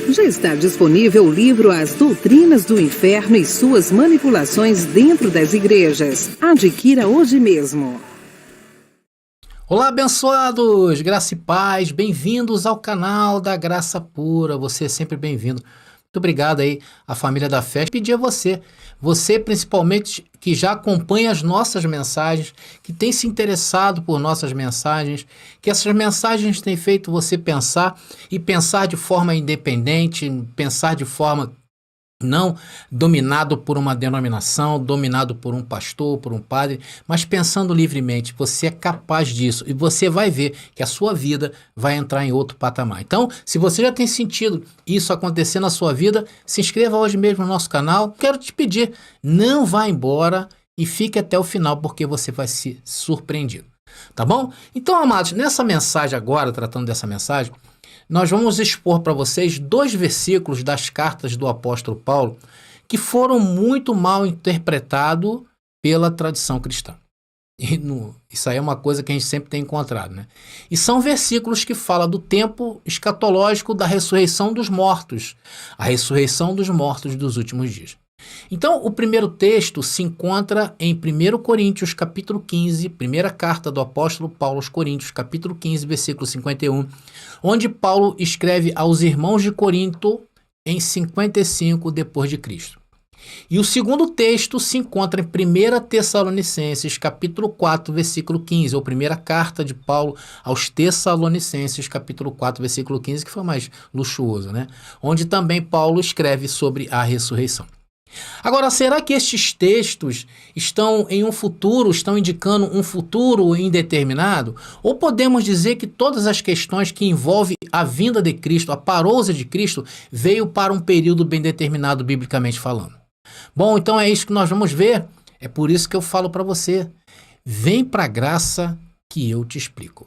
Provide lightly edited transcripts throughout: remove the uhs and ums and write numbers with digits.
Já está disponível o livro As Doutrinas do Inferno e Suas Manipulações Dentro das Igrejas. Adquira hoje mesmo. Olá, abençoados! Graça e paz, bem-vindos ao canal da Graça Pura. Você é sempre bem-vindo. Muito obrigado aí à família da fé. Pedir a você principalmente que já acompanha as nossas mensagens, que tem se interessado por nossas mensagens, que essas mensagens têm feito você pensar e pensar de forma independente, pensar de forma não dominado por uma denominação, dominado por um pastor, por um padre, mas pensando livremente. Você é capaz disso e você vai ver que a sua vida vai entrar em outro patamar. Então, se você já tem sentido isso acontecer na sua vida, se inscreva hoje mesmo no nosso canal. Quero te pedir, não vá embora e fique até o final, porque você vai se surpreendido. Tá bom? Então, amados, nessa mensagem agora, tratando dessa mensagem, nós vamos expor para vocês 2 versículos das cartas do apóstolo Paulo que foram muito mal interpretados pela tradição cristã. Isso aí é uma coisa que a gente sempre tem encontrado, né? E são versículos que falam do tempo escatológico da ressurreição dos mortos, a ressurreição dos mortos dos últimos dias. Então, o primeiro texto se encontra em 1 Coríntios, capítulo 15, primeira carta do apóstolo Paulo aos Coríntios, capítulo 15, versículo 51, onde Paulo escreve aos irmãos de Corinto em 55 depois de Cristo. E o segundo texto se encontra em 1 Tessalonicenses, capítulo 4, versículo 15, ou primeira carta de Paulo aos Tessalonicenses, capítulo 4, versículo 15, que foi mais luxuoso, né? Onde também Paulo escreve sobre a ressurreição. Agora, será que estes textos estão indicando um futuro indeterminado? Ou podemos dizer que todas as questões que envolvem a vinda de Cristo, a parousia de Cristo, veio para um período bem determinado, biblicamente falando? Bom, então é isso que nós vamos ver. É por isso que eu falo para você, vem para a graça que eu te explico.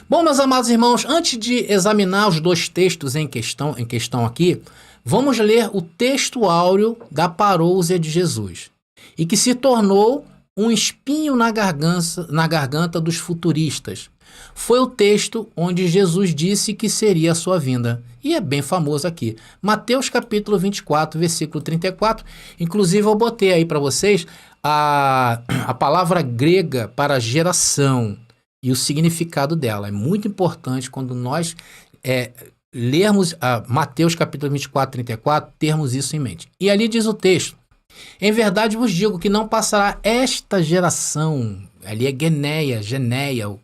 Bom, meus amados irmãos, antes de examinar os 2 textos em questão aqui, vamos ler o texto áureo da parousia de Jesus, e que se tornou um espinho na garganta dos futuristas. Foi o texto onde Jesus disse que seria a sua vinda, e é bem famoso aqui. Mateus capítulo 24, versículo 34, inclusive eu botei aí para vocês a palavra grega para geração, e o significado dela. É muito importante quando nós lermos Mateus capítulo 24, 34, termos isso em mente. E ali diz o texto: em verdade vos digo que não passará esta geração, ali é Geneia,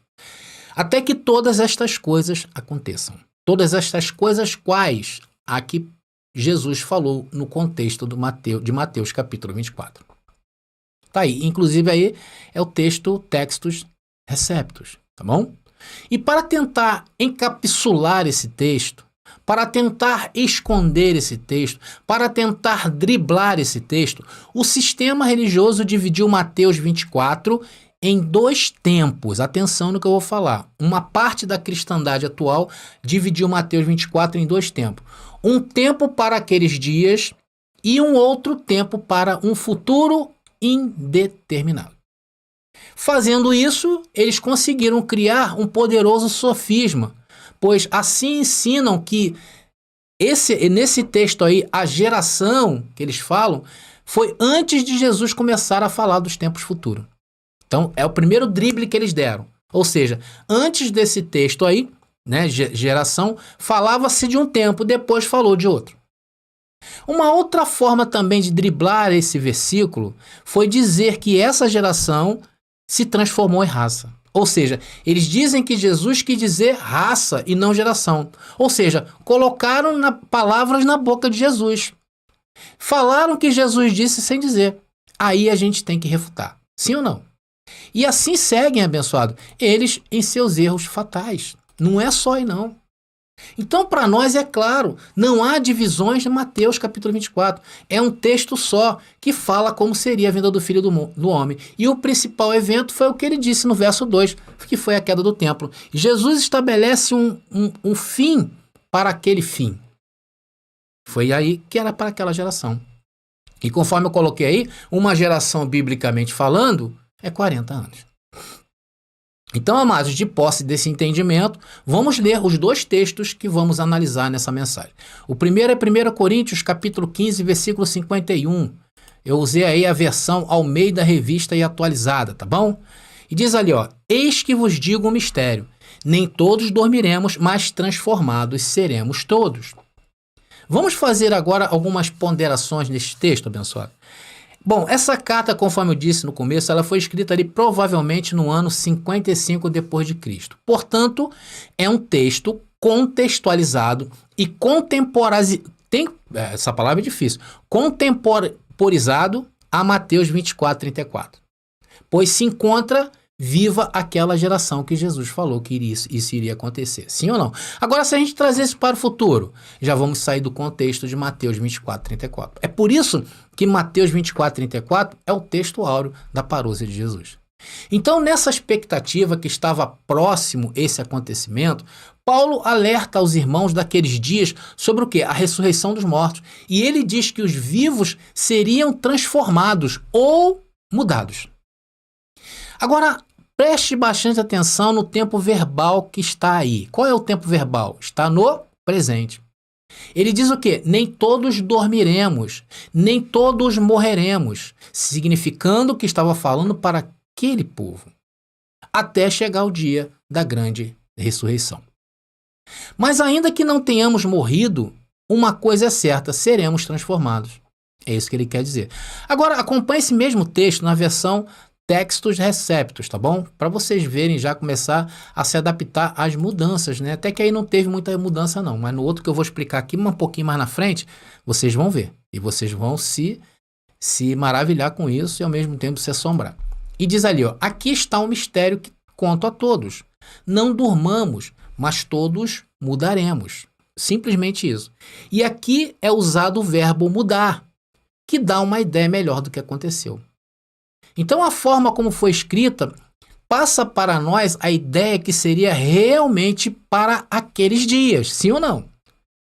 até que todas estas coisas aconteçam. Todas estas coisas quais? A que Jesus falou no contexto de Mateus capítulo 24. Tá aí, inclusive aí é o textos receptos, tá bom? E para tentar encapsular esse texto, para tentar esconder esse texto, para tentar driblar esse texto, o sistema religioso dividiu Mateus 24 em 2 tempos. Atenção no que eu vou falar. Uma parte da cristandade atual dividiu Mateus 24 em 2 tempos. Um tempo para aqueles dias e um outro tempo para um futuro indeterminado. Fazendo isso, eles conseguiram criar um poderoso sofisma, pois assim ensinam que nesse texto aí, a geração que eles falam foi antes de Jesus começar a falar dos tempos futuros. Então, é o primeiro drible que eles deram. Ou seja, antes desse texto aí, né, geração, falava-se de um tempo, depois falou de outro. Uma outra forma também de driblar esse versículo foi dizer que essa geração se transformou em raça. Ou seja, eles dizem que Jesus quis dizer raça e não geração. Ou seja, colocaram palavras na boca de Jesus. Falaram que Jesus disse sem dizer. Aí a gente tem que refutar. Sim ou não? E assim seguem, abençoado, eles em seus erros fatais. Não é só aí não. Então, para nós é claro, não há divisões em Mateus capítulo 24. É um texto só que fala como seria a vinda do Filho do Homem. E o principal evento foi o que ele disse no verso 2, que foi a queda do templo. Jesus estabelece um fim para aquele fim. Foi aí que era para aquela geração. E conforme eu coloquei aí, uma geração biblicamente falando é 40 anos. Então, amados, de posse desse entendimento, vamos ler os dois textos que vamos analisar nessa mensagem. O primeiro é 1 Coríntios, capítulo 15, versículo 51. Eu usei aí a versão Almeida Revista e Atualizada, tá bom? E diz ali, ó, eis que vos digo um mistério, nem todos dormiremos, mas transformados seremos todos. Vamos fazer agora algumas ponderações neste texto, abençoado. Bom, essa carta, conforme eu disse no começo, ela foi escrita ali provavelmente no ano 55 depois de Cristo. Portanto, é um texto contextualizado e essa palavra é difícil. Contemporizado a Mateus 24, 34. Pois se encontra viva aquela geração que Jesus falou que isso iria acontecer. Sim ou não? Agora, se a gente trazer isso para o futuro, já vamos sair do contexto de Mateus 24, 34. É por isso que Mateus 24, 34 é o texto áureo da parousia de Jesus. Então, nessa expectativa que estava próximo esse acontecimento, Paulo alerta aos irmãos daqueles dias sobre o quê? A ressurreição dos mortos. E ele diz que os vivos seriam transformados ou mudados. Agora, preste bastante atenção no tempo verbal que está aí. Qual é o tempo verbal? Está no presente. Ele diz o quê? Nem todos dormiremos, nem todos morreremos, significando que estava falando para aquele povo, até chegar o dia da grande ressurreição. Mas ainda que não tenhamos morrido, uma coisa é certa, seremos transformados. É isso que ele quer dizer. Agora, acompanhe esse mesmo texto na versão Textus Receptus, tá bom? Para vocês verem já começar a se adaptar às mudanças, né? Até que aí não teve muita mudança não, mas no outro que eu vou explicar aqui um pouquinho mais na frente, vocês vão ver. E vocês vão se maravilhar com isso e ao mesmo tempo se assombrar. E diz ali, ó, aqui está um mistério que conto a todos. Não durmamos, mas todos mudaremos. Simplesmente isso. E aqui é usado o verbo mudar, que dá uma ideia melhor do que aconteceu. Então, a forma como foi escrita passa para nós a ideia que seria realmente para aqueles dias, sim ou não?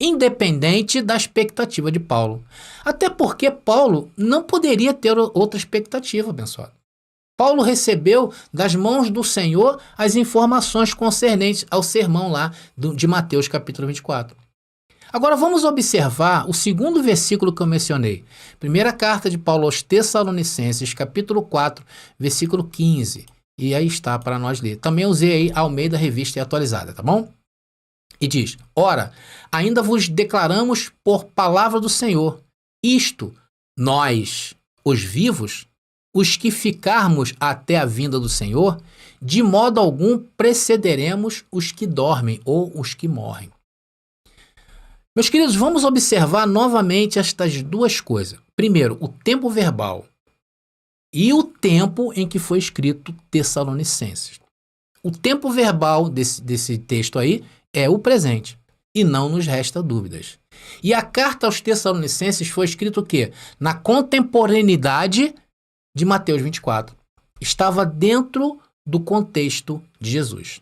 Independente da expectativa de Paulo. Até porque Paulo não poderia ter outra expectativa, abençoado. Paulo recebeu das mãos do Senhor as informações concernentes ao sermão lá de Mateus capítulo 24. Agora vamos observar o segundo versículo que eu mencionei. Primeira carta de Paulo aos Tessalonicenses, capítulo 4, versículo 15. E aí está para nós ler. Também usei aí a Almeida Revista e Atualizada, tá bom? E diz, ora, ainda vos declaramos por palavra do Senhor, isto, nós, os vivos, os que ficarmos até a vinda do Senhor, de modo algum precederemos os que dormem ou os que morrem. Meus queridos, vamos observar novamente estas duas coisas. Primeiro, o tempo verbal e o tempo em que foi escrito Tessalonicenses. O tempo verbal desse texto aí é o presente e não nos resta dúvidas. E a carta aos Tessalonicenses foi escrita o quê? Na contemporaneidade de Mateus 24. Estava dentro do contexto de Jesus.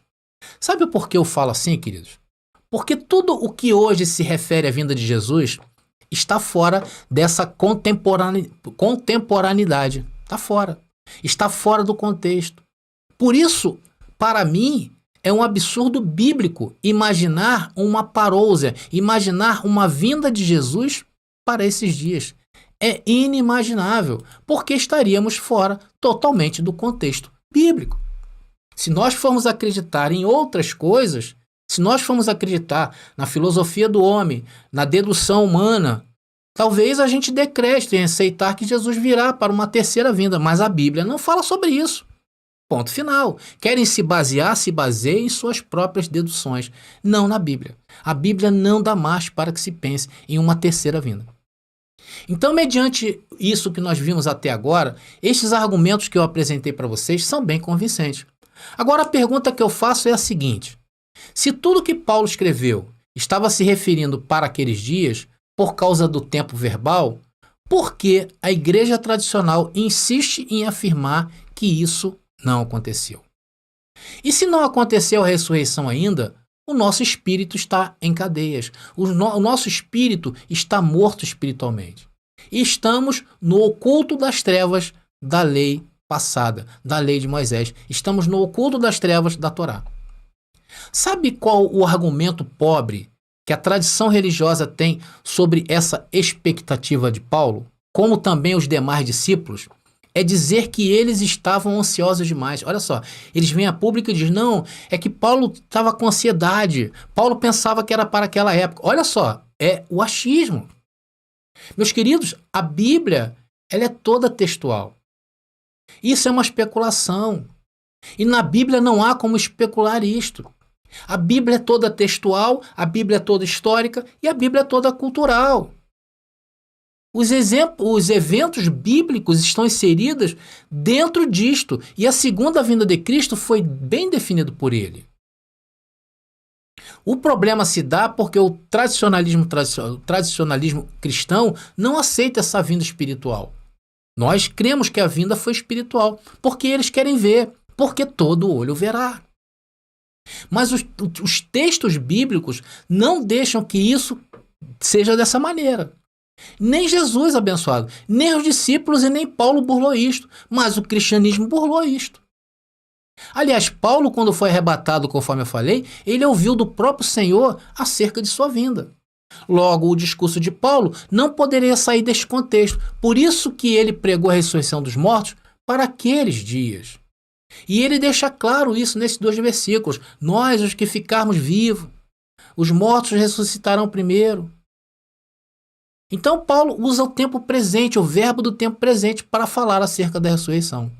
Sabe por que eu falo assim, queridos? Porque tudo o que hoje se refere à vinda de Jesus está fora dessa contemporaneidade. Está fora. Está fora do contexto. Por isso, para mim, é um absurdo bíblico imaginar uma parousia, imaginar uma vinda de Jesus para esses dias. É inimaginável, porque estaríamos fora totalmente do contexto bíblico. Se nós formos acreditar em outras coisas, se nós formos acreditar na filosofia do homem, na dedução humana, talvez a gente decrete em aceitar que Jesus virá para uma terceira vinda, mas a Bíblia não fala sobre isso. Ponto final. Querem se basear, se baseiem em suas próprias deduções, não na Bíblia. A Bíblia não dá margem para que se pense em uma terceira vinda. Então, mediante isso que nós vimos até agora, estes argumentos que eu apresentei para vocês são bem convincentes. Agora, a pergunta que eu faço é a seguinte: se tudo que Paulo escreveu estava se referindo para aqueles dias, por causa do tempo verbal, por que a igreja tradicional insiste em afirmar que isso não aconteceu? E se não aconteceu a ressurreição ainda, o nosso espírito está em cadeias. O nosso espírito está morto espiritualmente. E estamos no oculto das trevas da lei passada da lei de Moisés. Estamos no oculto das trevas da Torá. Sabe qual o argumento pobre que a tradição religiosa tem sobre essa expectativa de Paulo, como também os demais discípulos? É dizer que eles estavam ansiosos demais. Olha só, eles vêm a público e dizem, não, é que Paulo estava com ansiedade. Paulo pensava que era para aquela época. Olha só, é o achismo. Meus queridos, a Bíblia, ela é toda textual. Isso é uma especulação. E na Bíblia não há como especular isto. A Bíblia é toda textual, a Bíblia é toda histórica e a Bíblia é toda cultural. Os eventos bíblicos estão inseridos dentro disto. E a segunda vinda de Cristo foi bem definido por ele. O problema se dá porque o tradicionalismo cristão não aceita essa vinda espiritual. Nós cremos que a vinda foi espiritual, porque eles querem ver, porque todo olho verá. Mas os textos bíblicos não deixam que isso seja dessa maneira. Nem Jesus, abençoado, nem os discípulos e nem Paulo burlou isto, mas o cristianismo burlou isto. Aliás, Paulo, quando foi arrebatado, conforme eu falei, ele ouviu do próprio Senhor acerca de sua vinda. Logo, o discurso de Paulo não poderia sair deste contexto, por isso que ele pregou a ressurreição dos mortos para aqueles dias. E ele deixa claro isso nesses 2 versículos. Nós, os que ficarmos vivos, os mortos ressuscitarão primeiro. Então Paulo usa o tempo presente, o verbo do tempo presente, para falar acerca da ressurreição.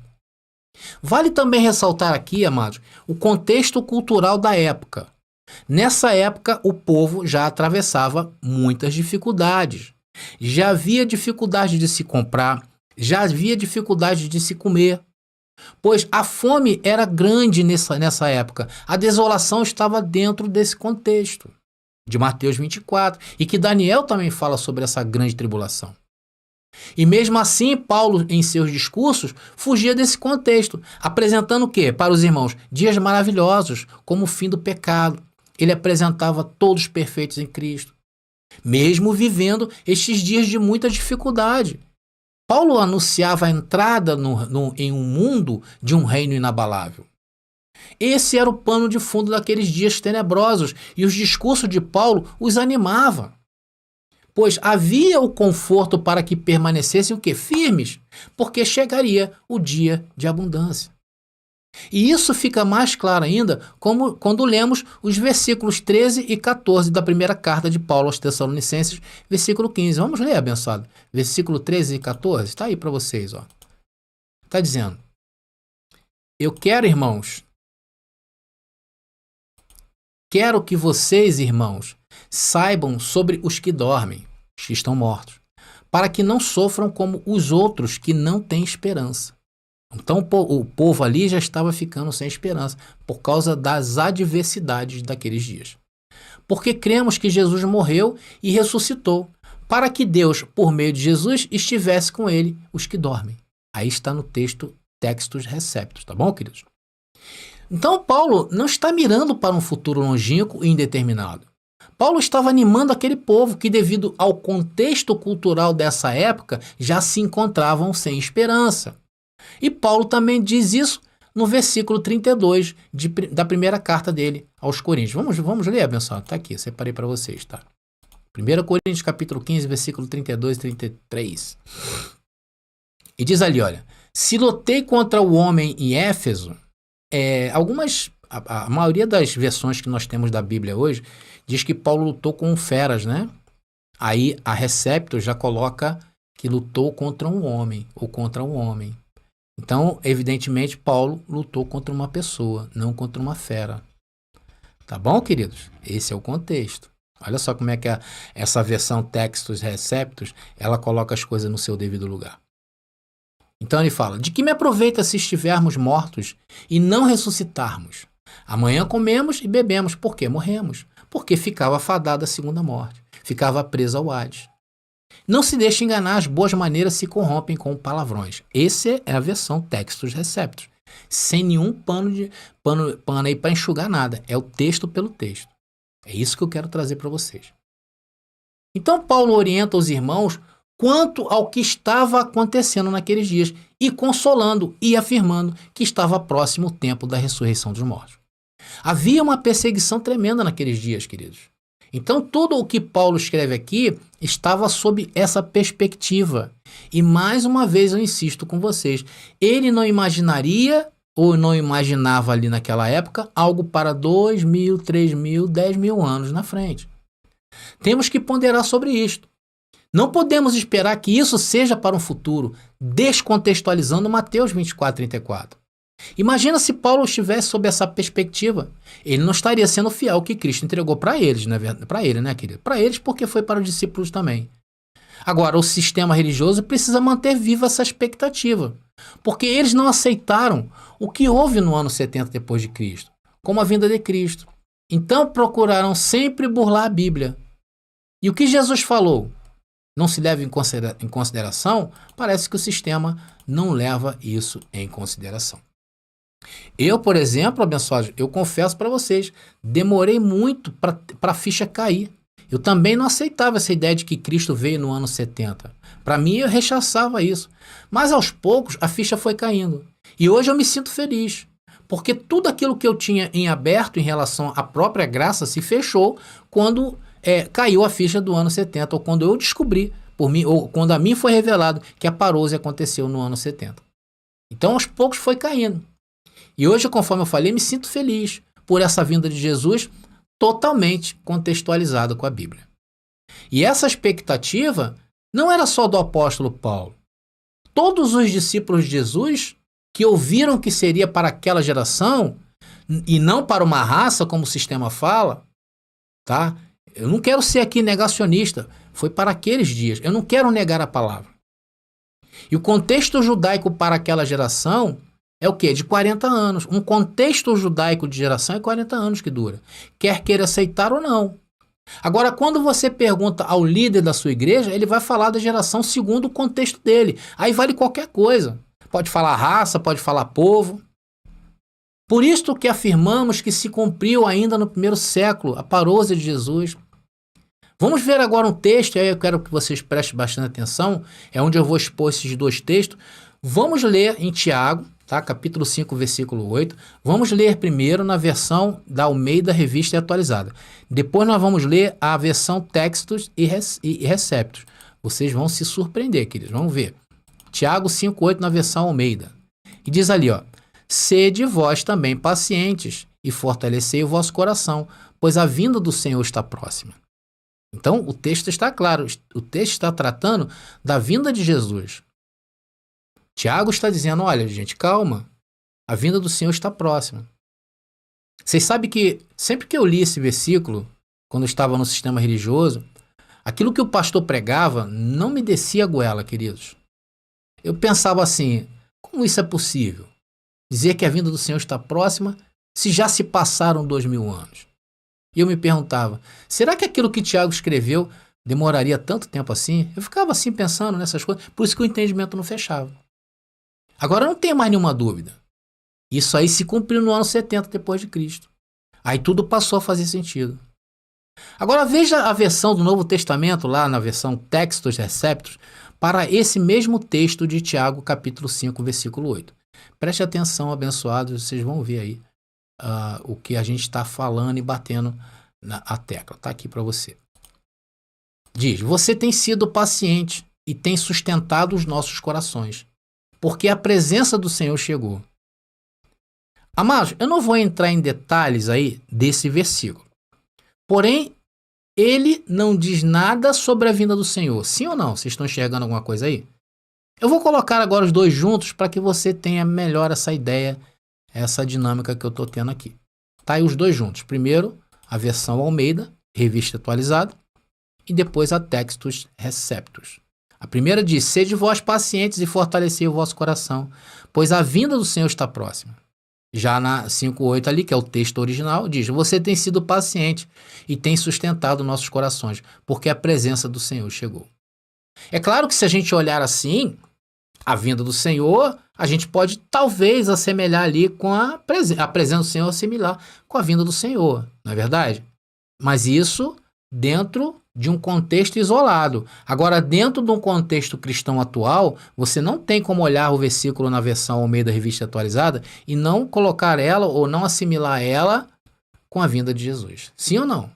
Vale também ressaltar aqui, amados, o contexto cultural da época. Nessa época, o povo já atravessava muitas dificuldades. Já havia dificuldade de se comprar, já havia dificuldade de se comer, pois a fome era grande nessa época. A desolação estava dentro desse contexto de Mateus 24, e que Daniel também fala sobre essa grande tribulação. E mesmo assim, Paulo, em seus discursos, fugia desse contexto, apresentando o quê? Para os irmãos, dias maravilhosos, como o fim do pecado. Ele apresentava todos perfeitos em Cristo, mesmo vivendo estes dias de muita dificuldade. Paulo anunciava a entrada em um mundo de um reino inabalável. Esse era o pano de fundo daqueles dias tenebrosos, e os discursos de Paulo os animavam, pois havia o conforto para que permanecessem o quê? Firmes, porque chegaria o dia de abundância. E isso fica mais claro ainda quando lemos os versículos 13 e 14 da primeira carta de Paulo aos Tessalonicenses, versículo 15. Vamos ler, abençoado. Versículo 13 e 14, está aí para vocês. Está dizendo, eu quero, irmãos, quero que vocês, irmãos, saibam sobre os que dormem, os que estão mortos, para que não sofram como os outros que não têm esperança. Então o povo ali já estava ficando sem esperança por causa das adversidades daqueles dias. Porque cremos que Jesus morreu e ressuscitou, para que Deus, por meio de Jesus, estivesse com ele os que dormem. Aí está no texto Textus Receptus, tá bom, queridos? Então Paulo não está mirando para um futuro longínquo e indeterminado. Paulo estava animando aquele povo que, devido ao contexto cultural dessa época, já se encontravam sem esperança. E Paulo também diz isso no versículo 32 da primeira carta dele aos Coríntios. Vamos ler, abençoado? Está aqui, separei para vocês, tá? 1 Coríntios, capítulo 15, versículo 32 e 33. E diz ali, olha, se lutei contra o homem em Éfeso, a maioria das versões que nós temos da Bíblia hoje diz que Paulo lutou com feras, né? Aí a Receptus já coloca que lutou contra um homem ou contra um homem. Então, evidentemente, Paulo lutou contra uma pessoa, não contra uma fera. Tá bom, queridos? Esse é o contexto. Olha só como é que essa versão Textus Receptus, ela coloca as coisas no seu devido lugar. Então ele fala, de que me aproveita se estivermos mortos e não ressuscitarmos? Amanhã comemos e bebemos, porque morremos. Porque ficava fadada a segunda morte, ficava presa ao Hades. Não se deixe enganar, as boas maneiras se corrompem com palavrões. Essa é a versão Textus Receptus. Sem nenhum pano aí para enxugar nada. É o texto pelo texto. É isso que eu quero trazer para vocês. Então Paulo orienta os irmãos quanto ao que estava acontecendo naqueles dias, e consolando e afirmando que estava próximo o tempo da ressurreição dos mortos. Havia uma perseguição tremenda naqueles dias, queridos. Então, tudo o que Paulo escreve aqui estava sob essa perspectiva. E, mais uma vez, eu insisto com vocês, ele não imaginaria ou não imaginava ali naquela época algo para 2.000, 3.000, 10.000 anos na frente. Temos que ponderar sobre isto. Não podemos esperar que isso seja para um futuro, descontextualizando Mateus 24:34. Imagina se Paulo estivesse sob essa perspectiva. Ele não estaria sendo fiel ao que Cristo entregou para eles, né? Para ele, né, querido? Para eles, porque foi para os discípulos também. Agora, o sistema religioso precisa manter viva essa expectativa, porque eles não aceitaram o que houve no ano 70 depois de Cristo, como a vinda de Cristo. Então, procuraram sempre burlar a Bíblia. E o que Jesus falou não se leva em consideração, parece que o sistema não leva isso em consideração. Eu, por exemplo, abençoados, eu confesso para vocês, demorei muito para a ficha cair. Eu também não aceitava essa ideia de que Cristo veio no ano 70. Para mim, eu rechaçava isso. Mas, aos poucos, a ficha foi caindo. E hoje eu me sinto feliz, porque tudo aquilo que eu tinha em aberto em relação à própria graça se fechou quando caiu a ficha do ano 70, ou quando eu descobri, por mim, ou quando a mim foi revelado que a parose aconteceu no ano 70. Então, aos poucos foi caindo. E hoje, conforme eu falei, me sinto feliz por essa vinda de Jesus totalmente contextualizada com a Bíblia. E essa expectativa não era só do apóstolo Paulo. Todos os discípulos de Jesus que ouviram que seria para aquela geração e não para uma raça, como o sistema fala, tá? Eu não quero ser aqui negacionista, foi para aqueles dias, eu não quero negar a palavra. E o contexto judaico para aquela geração é o quê? De 40 anos. Um contexto judaico de geração é 40 anos que dura. Quer queira aceitar ou não. Agora, quando você pergunta ao líder da sua igreja, ele vai falar da geração segundo o contexto dele. Aí vale qualquer coisa. Pode falar raça, pode falar povo. Por isto que afirmamos que se cumpriu ainda no primeiro século a parousia de Jesus. Vamos ver agora um texto, e aí eu quero que vocês prestem bastante atenção, é onde eu vou expor esses dois textos. Vamos ler em Tiago, tá? Capítulo 5, versículo 8. Vamos ler primeiro na versão da Almeida Revista e Atualizada. Depois nós vamos ler a versão Textos e Receptos. Vocês vão se surpreender, queridos. Vamos ver. Tiago 5, 8 na versão Almeida. E diz ali, ó: sede vós também pacientes e fortalecei o vosso coração, pois a vinda do Senhor está próxima. Então, o texto está claro. O texto está tratando da vinda de Jesus. Tiago está dizendo, olha, gente, calma. A vinda do Senhor está próxima. Vocês sabem que sempre que eu li esse versículo, quando eu estava no sistema religioso, aquilo que o pastor pregava não me descia a goela, queridos. Eu pensava assim, como isso é possível? Dizer que a vinda do Senhor está próxima se já se passaram 2.000 anos. E eu me perguntava, será que aquilo que Tiago escreveu demoraria tanto tempo assim? Eu ficava assim pensando nessas coisas, por isso que o entendimento não fechava. Agora não tem mais nenhuma dúvida. Isso aí se cumpriu no ano 70 depois de Cristo. Aí tudo passou a fazer sentido. Agora veja a versão do Novo Testamento, lá na versão Textos Receptos, para esse mesmo texto de Tiago, capítulo 5, versículo 8. Preste atenção, abençoados, vocês vão ver aí o que a gente está falando e batendo na tecla. Está aqui para você. Diz, você tem sido paciente e tem sustentado os nossos corações, porque a presença do Senhor chegou. Amados, eu não vou entrar em detalhes aí desse versículo. Porém, ele não diz nada sobre a vinda do Senhor. Sim ou não? Vocês estão enxergando alguma coisa aí? Eu vou colocar agora os dois juntos para que você tenha melhor essa ideia, essa dinâmica que eu estou tendo aqui. Tá aí os dois juntos. Primeiro, a versão Almeida, revista atualizada, e depois a Textos Receptos. A primeira diz, sede vós pacientes e fortalecei o vosso coração, pois a vinda do Senhor está próxima. Já na 5.8 ali, que é o texto original, diz, você tem sido paciente e tem sustentado nossos corações, porque a presença do Senhor chegou. É claro que se a gente olhar assim, a vinda do Senhor, a gente pode talvez assemelhar ali com a presença do Senhor, assimilar com a vinda do Senhor, não é verdade? Mas isso dentro de um contexto isolado. Agora, dentro de um contexto cristão atual, você não tem como olhar o versículo na versão Almeida Revista Atualizada e não colocar ela ou não assimilar ela com a vinda de Jesus. Sim ou não?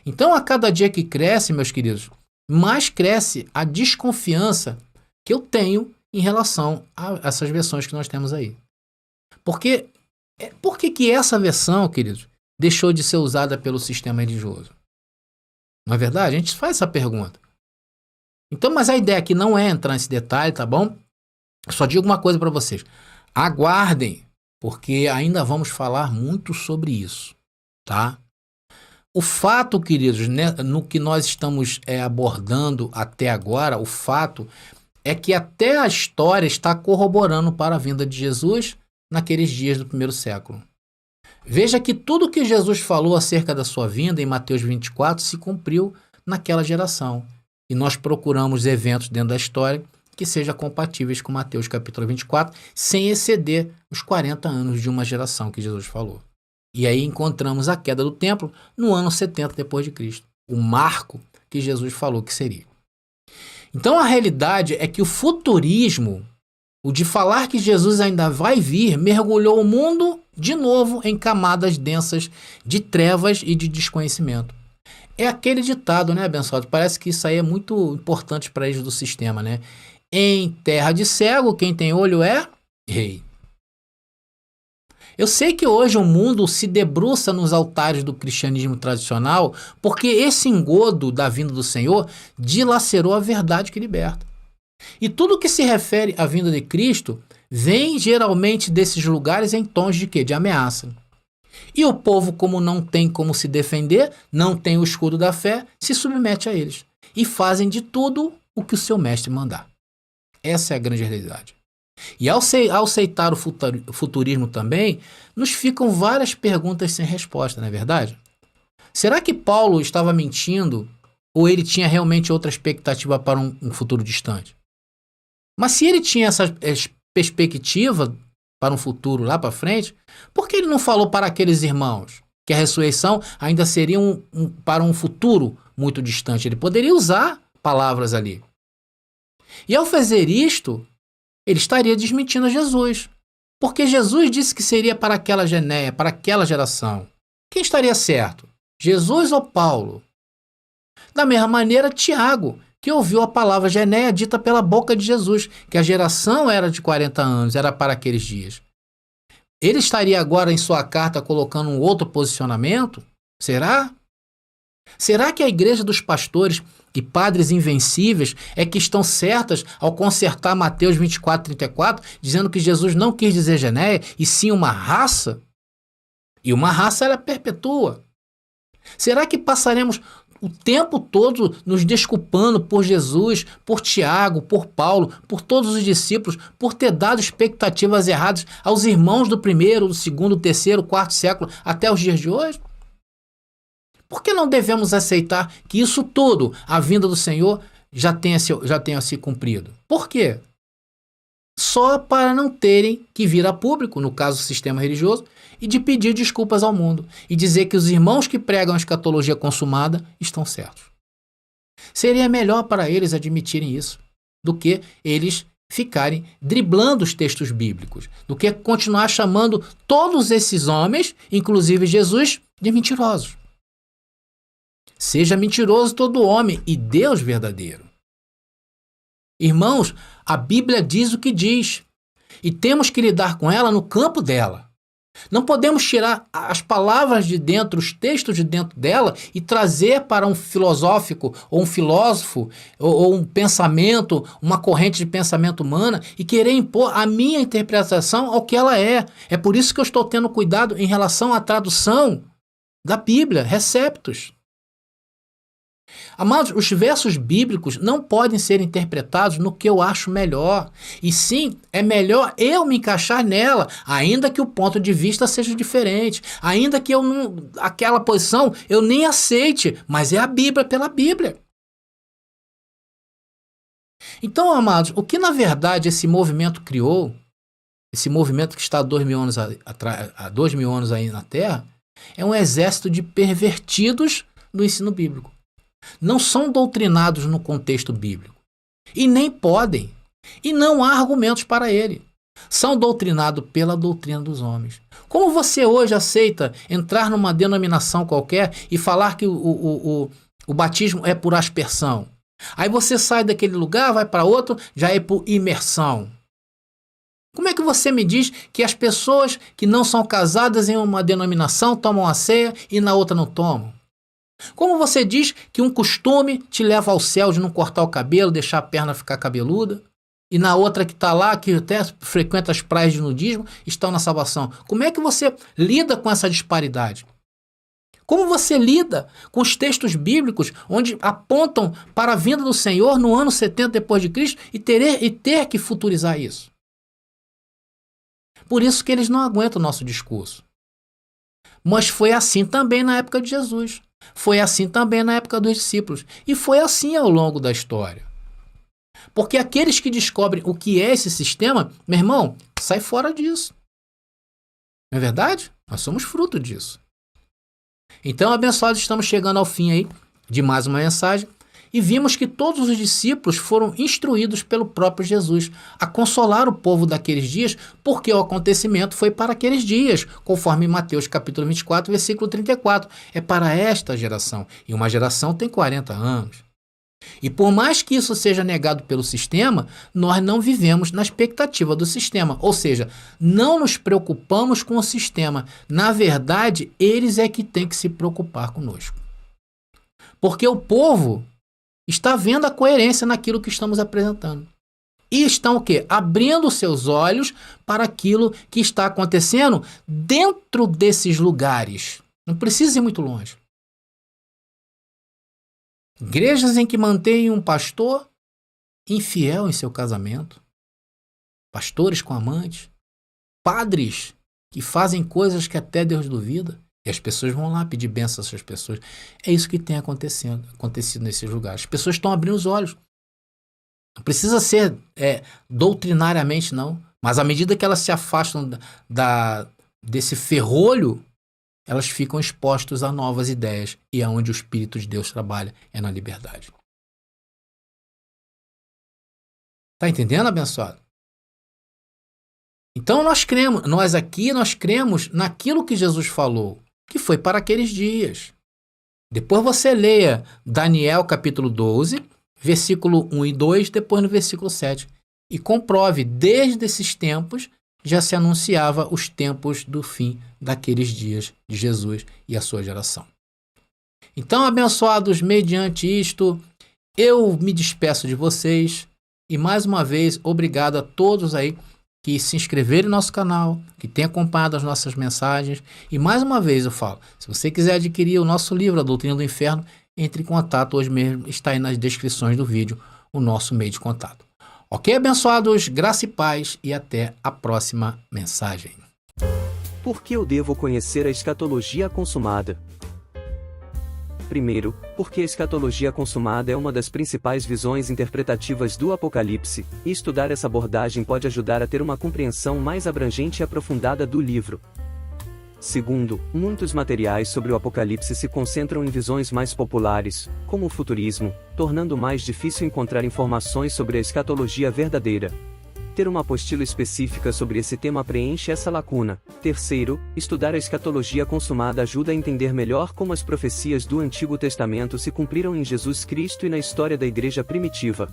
Então, a cada dia que cresce, meus queridos, mais cresce a desconfiança que eu tenho em relação a essas versões que nós temos aí. Por que essa versão, queridos, deixou de ser usada pelo sistema religioso? Não é verdade? A gente faz essa pergunta. Então, mas a ideia aqui não é entrar nesse detalhe, tá bom? Só digo uma coisa para vocês. Aguardem, porque ainda vamos falar muito sobre isso, tá? O fato, queridos, né, no que nós estamos abordando até agora, o fato é que até a história está corroborando para a vinda de Jesus naqueles dias do primeiro século. Veja que tudo que Jesus falou acerca da sua vinda em Mateus 24 se cumpriu naquela geração. E nós procuramos eventos dentro da história que sejam compatíveis com Mateus capítulo 24, sem exceder os 40 anos de uma geração que Jesus falou. E aí encontramos a queda do templo no ano 70 depois de Cristo, o marco que Jesus falou que seria. Então a realidade é que o futurismo, o de falar que Jesus ainda vai vir, mergulhou o mundo de novo em camadas densas de trevas e de desconhecimento. É aquele ditado, né, abençoado? Parece que isso aí é muito importante para eles do sistema, né? Em terra de cego, quem tem olho é rei. Eu sei que hoje o mundo se debruça nos altares do cristianismo tradicional porque esse engodo da vinda do Senhor dilacerou a verdade que liberta. E tudo que se refere à vinda de Cristo vem geralmente desses lugares em tons de quê? De ameaça. E o povo, como não tem como se defender, não tem o escudo da fé, se submete a eles. E fazem de tudo o que o seu mestre mandar. Essa é a grande realidade. E ao aceitar o futurismo também, nos ficam várias perguntas sem resposta, não é verdade? Será que Paulo estava mentindo ou ele tinha realmente outra expectativa para um futuro distante? Mas se ele tinha essa perspectiva para um futuro lá para frente, por que ele não falou para aqueles irmãos que a ressurreição ainda seria para um futuro muito distante? Ele poderia usar palavras ali. E ao fazer isto, ele estaria desmentindo Jesus. Porque Jesus disse que seria para aquela genéia, para aquela geração. Quem estaria certo? Jesus ou Paulo? Da mesma maneira, Tiago, que ouviu a palavra genéia dita pela boca de Jesus, que a geração era de 40 anos, era para aqueles dias. Ele estaria agora em sua carta colocando um outro posicionamento? Será? Será que a igreja dos pastores e padres invencíveis é que estão certas ao consertar Mateus 24:34, dizendo que Jesus não quis dizer genéia, e sim uma raça? E uma raça ela perpetua. Será que passaremos o tempo todo nos desculpando por Jesus, por Tiago, por Paulo, por todos os discípulos, por ter dado expectativas erradas aos irmãos do primeiro, do segundo, terceiro, quarto século até os dias de hoje? Por que não devemos aceitar que isso tudo, a vinda do Senhor, já tenha se cumprido? Por quê? Só para não terem que vir a público, no caso do sistema religioso, e de pedir desculpas ao mundo e dizer que os irmãos que pregam a escatologia consumada estão certos. Seria melhor para eles admitirem isso do que eles ficarem driblando os textos bíblicos, do que continuar chamando todos esses homens, inclusive Jesus, de mentirosos. Seja mentiroso todo homem e Deus verdadeiro. Irmãos, a Bíblia diz o que diz e temos que lidar com ela no campo dela. Não podemos tirar as palavras de dentro, os textos de dentro dela e trazer para um filosófico ou um filósofo ou um pensamento, uma corrente de pensamento humana e querer impor a minha interpretação ao que ela é. É por isso que eu estou tendo cuidado em relação à tradução da Bíblia, Receptus. Amados, os versos bíblicos não podem ser interpretados no que eu acho melhor. E sim, é melhor eu me encaixar nela, ainda que o ponto de vista seja diferente. Ainda que aquela posição eu nem aceite, mas é a Bíblia pela Bíblia. Então, amados, o que na verdade esse movimento criou, esse movimento que está há 2.000 anos há 2.000 anos aí na Terra, é um exército de pervertidos do ensino bíblico. não são doutrinados no contexto bíblico. E nem podem. E não há argumentos para ele. São doutrinados pela doutrina dos homens. Como você hoje aceita entrar numa denominação qualquer e falar que o batismo é por aspersão? Aí você sai daquele lugar, vai para outro, já é por imersão. Como é que você me diz que as pessoas que não são casadas em uma denominação tomam a ceia e na outra não tomam? Como você diz que um costume te leva ao céu de não cortar o cabelo, deixar a perna ficar cabeluda, e na outra que está lá, que até frequenta as praias de nudismo, estão na salvação? Como é que você lida com essa disparidade? Como você lida com os textos bíblicos onde apontam para a vinda do Senhor no ano 70 depois de Cristo e ter que futurizar isso? Por isso que eles não aguentam o nosso discurso. Mas foi assim também na época de Jesus. Foi assim também na época dos discípulos. E foi assim ao longo da história. Porque aqueles que descobrem o que é esse sistema, meu irmão, sai fora disso. Não é verdade? Nós somos fruto disso. Então, abençoados, estamos chegando ao fim aí de mais uma mensagem. E vimos que todos os discípulos foram instruídos pelo próprio Jesus a consolar o povo daqueles dias, porque o acontecimento foi para aqueles dias, conforme Mateus capítulo 24, versículo 34. É para esta geração, e uma geração tem 40 anos. E por mais que isso seja negado pelo sistema, nós não vivemos na expectativa do sistema, ou seja, não nos preocupamos com o sistema. Na verdade, eles é que têm que se preocupar conosco. Porque o povo está vendo a coerência naquilo que estamos apresentando. E estão o quê? Abrindo seus olhos para aquilo que está acontecendo dentro desses lugares. Não precisa ir muito longe. Igrejas em que mantêm um pastor infiel em seu casamento, pastores com amantes, padres que fazem coisas que até Deus duvida, e as pessoas vão lá pedir bênção a essas pessoas. É isso que tem acontecido nesses lugares. As pessoas estão abrindo os olhos. Não precisa ser doutrinariamente, não. Mas à medida que elas se afastam desse ferrolho, elas ficam expostas a novas ideias. E é onde o Espírito de Deus trabalha, é na liberdade. Está entendendo, abençoado? Então nós cremos naquilo que Jesus falou, que foi para aqueles dias. Depois você leia Daniel capítulo 12, versículo 1 e 2, depois no versículo 7. E comprove, desde esses tempos, já se anunciava os tempos do fim daqueles dias de Jesus e a sua geração. Então, abençoados, mediante isto, eu me despeço de vocês e mais uma vez, obrigado a todos aí que se inscreveram no nosso canal, que têm acompanhado as nossas mensagens. E mais uma vez eu falo, se você quiser adquirir o nosso livro, A Doutrina do Inferno, entre em contato hoje mesmo, está aí nas descrições do vídeo o nosso meio de contato. Ok, abençoados, graça e paz e até a próxima mensagem. Por que eu devo conhecer a escatologia consumada? Primeiro, porque a escatologia consumada é uma das principais visões interpretativas do Apocalipse, e estudar essa abordagem pode ajudar a ter uma compreensão mais abrangente e aprofundada do livro. Segundo, muitos materiais sobre o Apocalipse se concentram em visões mais populares, como o futurismo, tornando mais difícil encontrar informações sobre a escatologia verdadeira. Ter uma apostila específica sobre esse tema preenche essa lacuna. Terceiro, estudar a escatologia consumada ajuda a entender melhor como as profecias do Antigo Testamento se cumpriram em Jesus Cristo e na história da Igreja primitiva.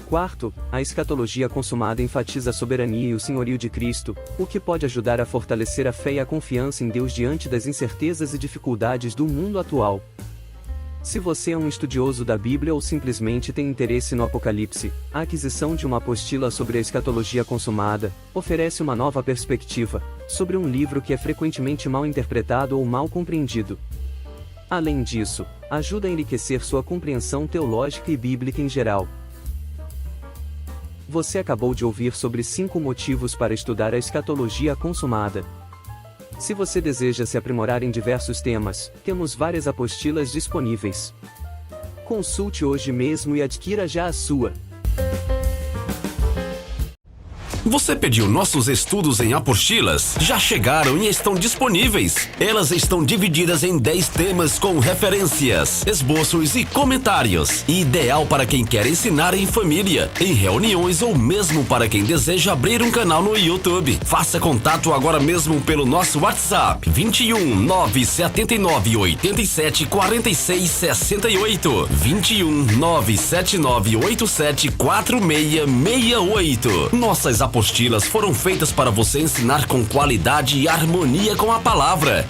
Quarto, a escatologia consumada enfatiza a soberania e o senhorio de Cristo, o que pode ajudar a fortalecer a fé e a confiança em Deus diante das incertezas e dificuldades do mundo atual. Se você é um estudioso da Bíblia ou simplesmente tem interesse no Apocalipse, a aquisição de uma apostila sobre a escatologia consumada oferece uma nova perspectiva sobre um livro que é frequentemente mal interpretado ou mal compreendido. Além disso, ajuda a enriquecer sua compreensão teológica e bíblica em geral. Você acabou de ouvir sobre 5 motivos para estudar a escatologia consumada. Se você deseja se aprimorar em diversos temas, temos várias apostilas disponíveis. Consulte hoje mesmo e adquira já a sua. Você pediu nossos estudos em apostilas? Já chegaram e estão disponíveis. Elas estão divididas em 10 temas com referências, esboços e comentários. Ideal para quem quer ensinar em família, em reuniões ou mesmo para quem deseja abrir um canal no YouTube. Faça contato agora mesmo pelo nosso WhatsApp 21 979 87 46 68 21 979 87 4668. Nossas apostilas foram feitas para você ensinar com qualidade e harmonia com a palavra.